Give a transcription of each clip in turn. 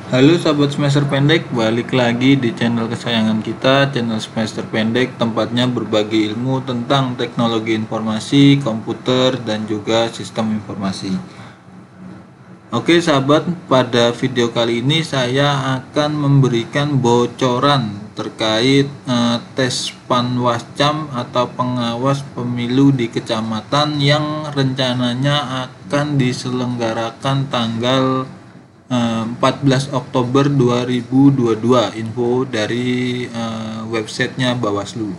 Halo sahabat semester pendek, balik lagi di channel kesayangan kita, channel semester pendek, tempatnya berbagi ilmu tentang teknologi informasi, komputer, dan juga sistem informasi. Oke sahabat, pada video kali ini saya akan memberikan bocoran terkait tes Panwascam atau pengawas pemilu di kecamatan yang rencananya akan diselenggarakan tanggal 14 Oktober 2022. Info dari websitenya Bawaslu.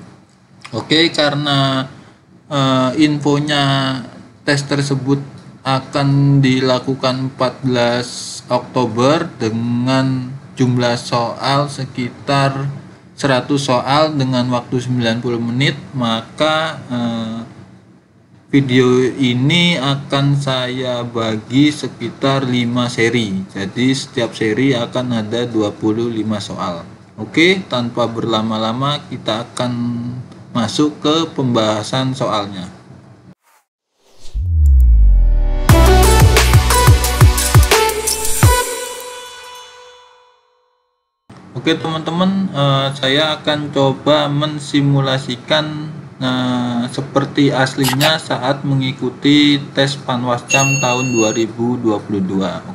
Oke, karena infonya tes tersebut akan dilakukan 14 Oktober dengan jumlah soal sekitar 100 soal dengan waktu 90 menit, maka video ini akan saya bagi sekitar 5 seri. Jadi setiap seri akan ada 25 soal. Oke, tanpa berlama-lama kita akan masuk ke pembahasan soalnya. Oke teman-teman, saya akan coba mensimulasikan seperti aslinya saat mengikuti tes Panwascam tahun 2022.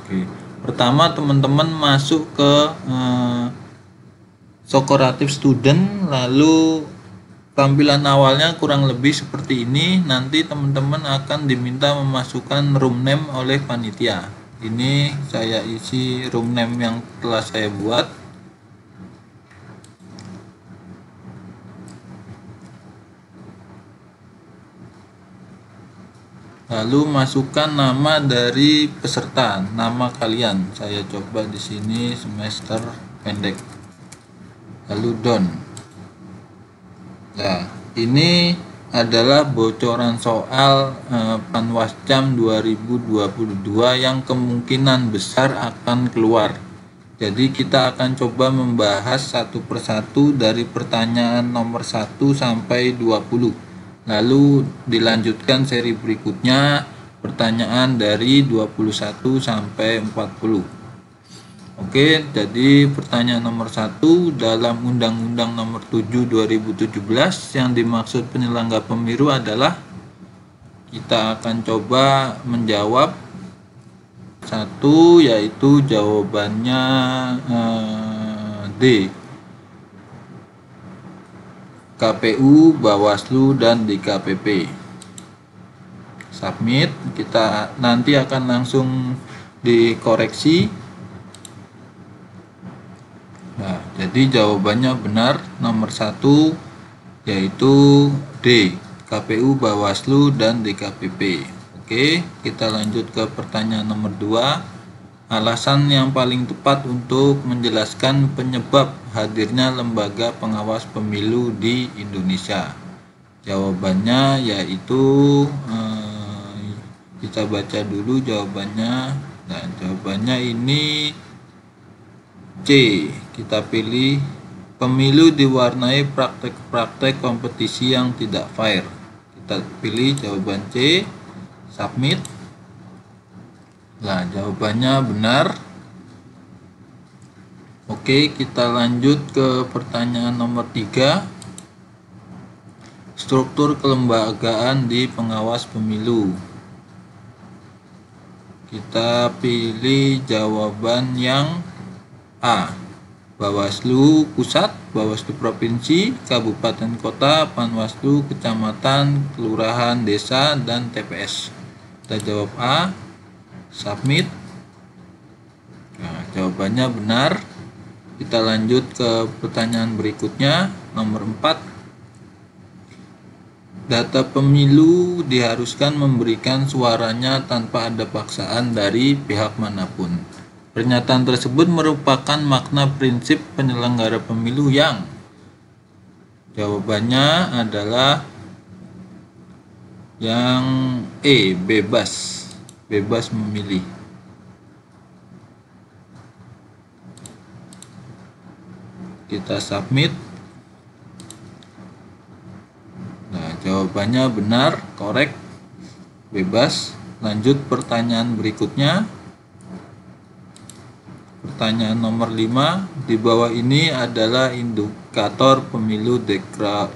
Oke. Pertama teman-teman masuk ke Sokoratif Student, lalu tampilan awalnya kurang lebih seperti ini. Nanti teman-teman akan diminta memasukkan room name oleh panitia. Ini saya isi room name yang telah saya buat. Lalu masukkan nama dari peserta, nama kalian. Saya coba di sini semester pendek. Lalu done. Nah, ini adalah bocoran soal Panwascam 2022 yang kemungkinan besar akan keluar. Jadi kita akan coba membahas satu persatu dari pertanyaan nomor 1 sampai 20. Lalu dilanjutkan seri berikutnya pertanyaan dari 21 sampai 40. Oke, jadi pertanyaan nomor 1, dalam Undang-Undang Nomor 7 2017 yang dimaksud penyelenggara pemilu adalah, kita akan coba menjawab satu, yaitu jawabannya D, KPU, Bawaslu, dan DKPP. Submit. Kita nanti akan langsung dikoreksi. Nah, jadi jawabannya benar nomor 1, yaitu D, KPU, Bawaslu, dan DKPP. Oke, kita lanjut ke pertanyaan nomor 2. Alasan yang paling tepat untuk menjelaskan penyebab hadirnya lembaga pengawas pemilu di Indonesia. Jawabannya yaitu kita baca dulu jawabannya. Nah, jawabannya ini C. Kita pilih pemilu diwarnai praktek-praktek kompetisi yang tidak fair. Kita pilih jawaban C. Submit. Nah, jawabannya benar. Oke, kita lanjut ke pertanyaan nomor 3. Struktur kelembagaan di pengawas pemilu. Kita pilih jawaban yang A. Bawaslu Pusat, Bawaslu Provinsi, Kabupaten Kota, Panwaslu Kecamatan, Kelurahan, Desa, dan TPS. Kita jawab A. Submit. Nah, jawabannya benar. Kita lanjut ke pertanyaan berikutnya, nomor 4. Data pemilu diharuskan memberikan suaranya tanpa ada paksaan dari pihak manapun. Pernyataan tersebut merupakan makna prinsip penyelenggara pemilu yang jawabannya adalah yang E, bebas memilih. Kita submit. Nah, jawabannya benar, korek, bebas. Lanjut pertanyaan berikutnya. Pertanyaan nomor 5, di bawah ini adalah indikator pemilu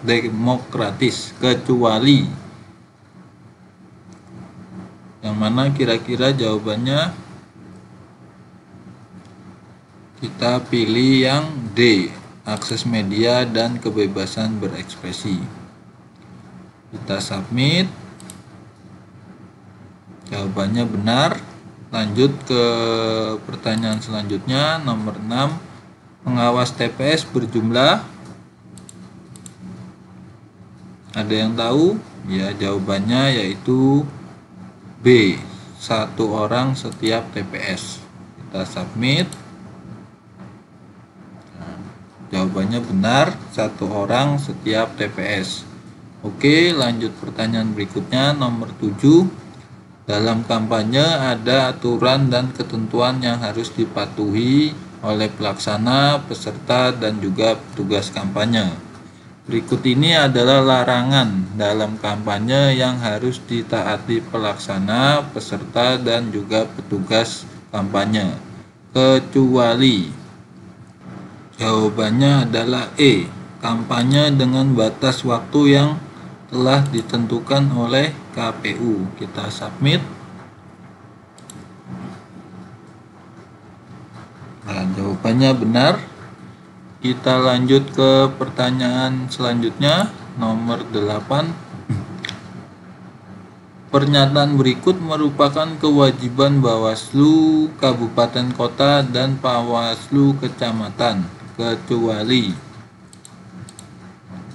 demokratis kecuali. Yang mana kira-kira jawabannya? Kita pilih yang D, akses media dan kebebasan berekspresi. Kita submit. Jawabannya benar. Lanjut ke pertanyaan selanjutnya, nomor 6. Pengawas TPS berjumlah, ada yang tahu? Ya, jawabannya yaitu B, 1 orang setiap TPS. Kita submit. Jawabannya benar, 1 orang setiap TPS. Oke, lanjut pertanyaan berikutnya, nomor 7. Dalam kampanye ada aturan dan ketentuan yang harus dipatuhi oleh pelaksana, peserta, dan juga petugas kampanye. Berikut ini adalah larangan dalam kampanye yang harus ditaati pelaksana, peserta, dan juga petugas kampanye. Kecuali. Jawabannya adalah E, kampanye dengan batas waktu yang telah ditentukan oleh KPU. Kita submit. Nah, jawabannya benar. Kita lanjut ke pertanyaan selanjutnya, nomor 8. Pernyataan berikut merupakan kewajiban Bawaslu Kabupaten Kota dan Bawaslu Kecamatan, kecuali.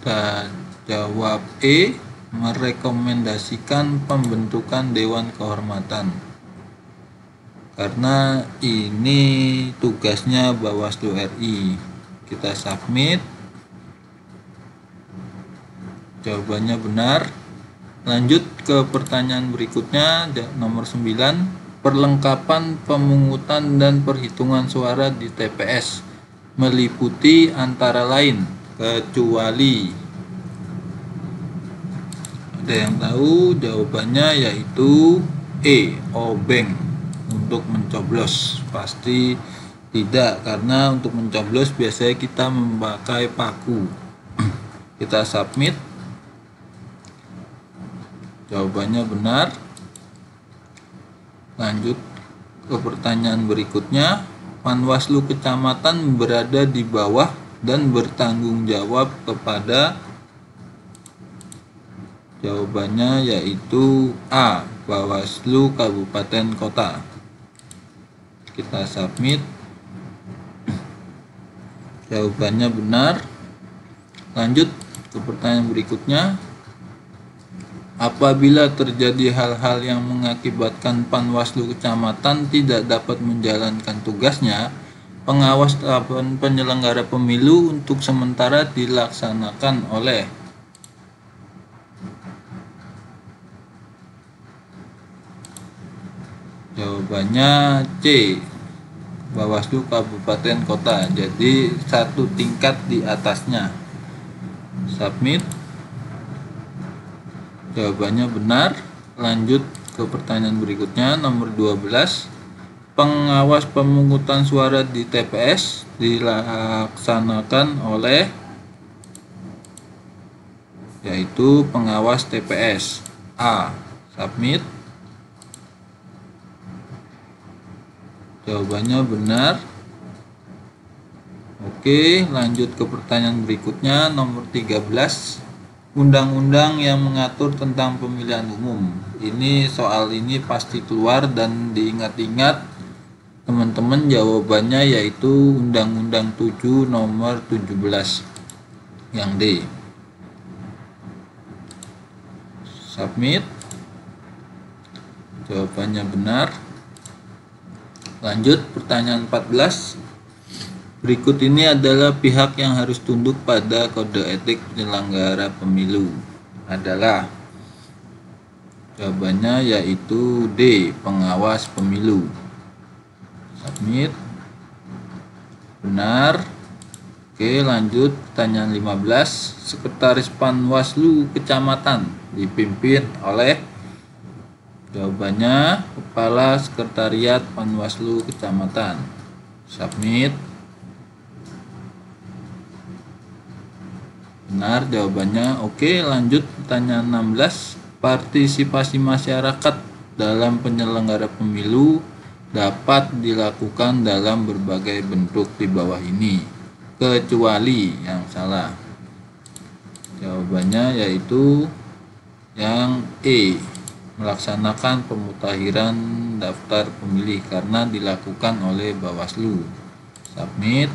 Dan jawab E, merekomendasikan pembentukan Dewan Kehormatan. Karena ini tugasnya Bawaslu RI. Kita submit. Jawabannya benar. Lanjut ke pertanyaan berikutnya, nomor 9. Perlengkapan pemungutan dan perhitungan suara di TPS meliputi antara lain, kecuali. Ada yang tahu? Jawabannya yaitu E, obeng untuk mencoblos. Pasti tidak, karena untuk mencoblos biasanya kita memakai paku. Kita submit. Jawabannya benar. Lanjut ke pertanyaan berikutnya. Panwaslu Kecamatan berada di bawah dan bertanggung jawab kepada. Jawabannya yaitu A, Bawaslu Kabupaten Kota. Kita submit. Jawabannya benar. Lanjut ke pertanyaan berikutnya. Apabila terjadi hal-hal yang mengakibatkan Panwaslu Kecamatan tidak dapat menjalankan tugasnya, pengawas tahapan penyelenggara pemilu untuk sementara dilaksanakan oleh. Jawabannya C, Bawaslu Kabupaten Kota. Jadi 1 tingkat di atasnya. Submit. Jawabannya benar. Lanjut ke pertanyaan berikutnya, nomor 12. Pengawas pemungutan suara di TPS dilaksanakan oleh, yaitu pengawas TPS. A. Submit. Jawabannya benar. Oke, lanjut ke pertanyaan berikutnya, nomor 13. Undang-undang yang mengatur tentang pemilihan umum. Ini soal ini pasti keluar dan diingat-ingat teman-teman, jawabannya yaitu Undang-Undang 7 nomor 17 yang D. Submit. Jawabannya benar. Lanjut pertanyaan 14. Berikut ini adalah pihak yang harus tunduk pada kode etik penyelenggara pemilu. Adalah. Jawabannya yaitu D, pengawas pemilu. Submit. Benar. Oke, lanjut pertanyaan 15. Sekretaris Panwaslu Kecamatan dipimpin oleh. Jawabannya Kepala Sekretariat Panwaslu Kecamatan. Submit. Benar jawabannya. Oke, lanjut pertanyaan 16. Partisipasi masyarakat dalam penyelenggara pemilu dapat dilakukan dalam berbagai bentuk di bawah ini, kecuali yang salah. Jawabannya yaitu yang E, melaksanakan pemutakhiran daftar pemilih karena dilakukan oleh Bawaslu. Submit.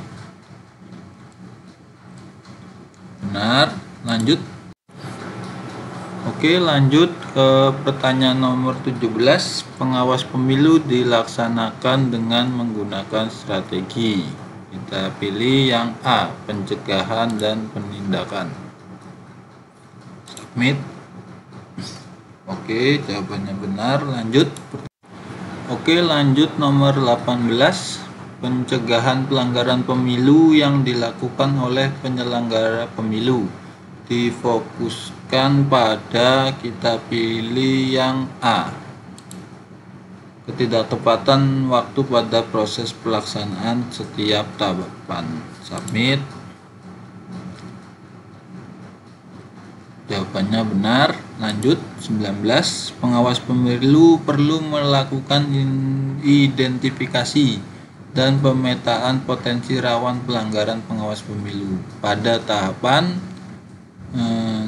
Benar, lanjut. Oke, lanjut ke pertanyaan nomor 17. Pengawas pemilu dilaksanakan dengan menggunakan strategi. Kita pilih yang A, pencegahan dan penindakan. Submit. Oke, jawabannya benar. Lanjut. Oke, lanjut nomor 18. Pencegahan pelanggaran pemilu yang dilakukan oleh penyelenggara pemilu. Difokuskan pada, kita pilih yang A, ketidaktepatan waktu pada proses pelaksanaan setiap tahapan. Submit. Jawabannya benar. Lanjut. 19. Pengawas pemilu perlu melakukan identifikasi dan pemetaan potensi rawan pelanggaran pengawas pemilu pada tahapan,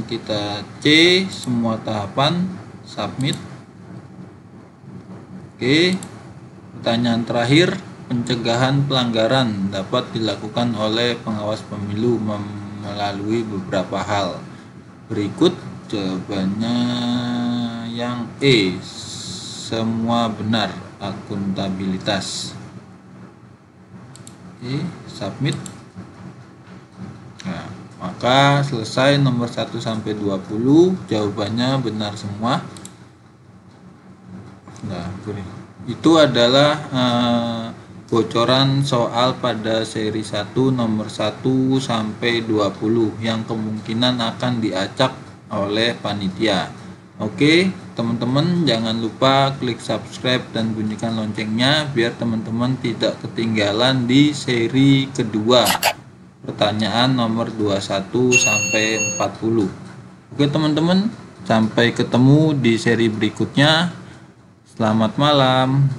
kita C, semua tahapan. Submit. Oke, pertanyaan terakhir. Pencegahan pelanggaran dapat dilakukan oleh pengawas pemilu melalui beberapa hal berikut. Jawabannya yang E, semua benar, akuntabilitas. Oke, submit. Nah, maka selesai nomor 1 sampai 20, jawabannya benar semua. Nah, itu adalah bocoran soal pada seri 1 nomor 1 sampai 20 yang kemungkinan akan diacak oleh panitia. Oke, teman-teman jangan lupa klik subscribe dan bunyikan loncengnya biar teman-teman tidak ketinggalan di seri kedua. Pertanyaan nomor 21 sampai 40. Oke, teman-teman, sampai ketemu di seri berikutnya. Selamat malam.